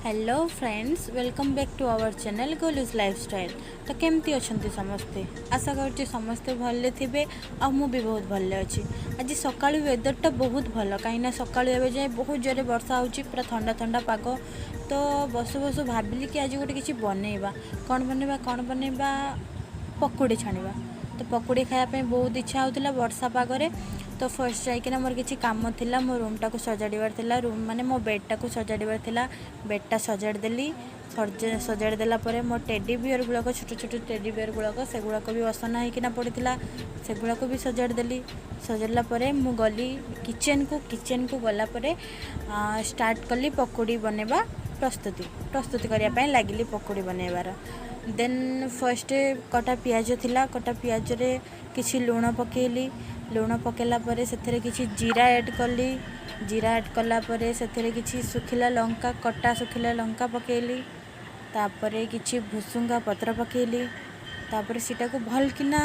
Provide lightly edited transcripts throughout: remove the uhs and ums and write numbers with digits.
Hello friends, welcome back to our channel Golu's lifestyle. तो केमती अच्छे समस्ते, आशा कर समस्ते भले थे आ मु भी बहुत भले अच्छी। आज सकाळु वेदरटा बहुत भल कहीं सकाळु एवं जाए बहुत जोरे वर्षा होची, पूरा ठंडा ठंडा पाग। तो बसु बसु भाविली कि आज गोटे किसी बनइबा, कौन बनइबा पकुड़ी छाणिबा। तो पकुड़ी खायापी बहुत इच्छा होता वर्षा पागरे। तो फर्स्ट जाइकिना मोर किसी काम थिला, मो रूमटा को सजाड़बार थिला, रूम माने मो बेडटा को सजाड़बार थिला। बेडटा सजाड़देली, सजाड़देला मो टेडी बियर गुड़ाक छोट छोट टेडी बियर गुड़ाक से गुड़ाक भी असना होकिना पड़ता, से गुड़ाक भी सजाड़देली। सजाड़ला मु गली किचेन को गलापर स्टार्ट कली पकुड़ी बनवा प्रस्तुति करने लगिली पकुड़ी बनइबार। देन फर्स्ट कटा पियाज थिला, कटा पियाज रे किछि लुण पकेली। लुण पकेला परे सेथरे किछि जीरा ऐड कली। जीरा ऐड कला परे सेथरे किछि सुखिला लंका, कटा सुखिला लंका पकेली। तापरे किछि भुसुंगा पत्र पकेली। तापरे सीटा को भल किना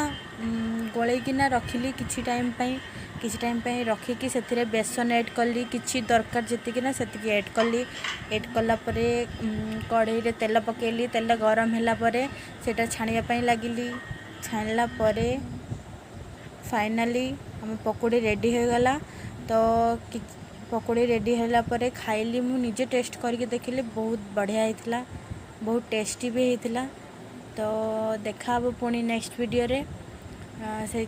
गोलैकिना रखिली किछि टाइम पई रखिकी सेथिरे बेसन ऐड कली। किछि दरकार जेतिकी ना सेतिकी ऐड कली। ऐड कला परे कढ़ई रे तेल पकेली। तेल गरम होला परे सेटा छाणिया पई लागिली। छाणला परे फाइनाली हम पकोड़ी रेडी हो गला। तो पकोड़ी रेडी होला परे खाइली, मु निजे टेस्ट करके देखिली, बहुत बढ़िया होता, बहुत टेस्टी भी होता। तो देखा पुणी नेक्स्ट वीडियो रे से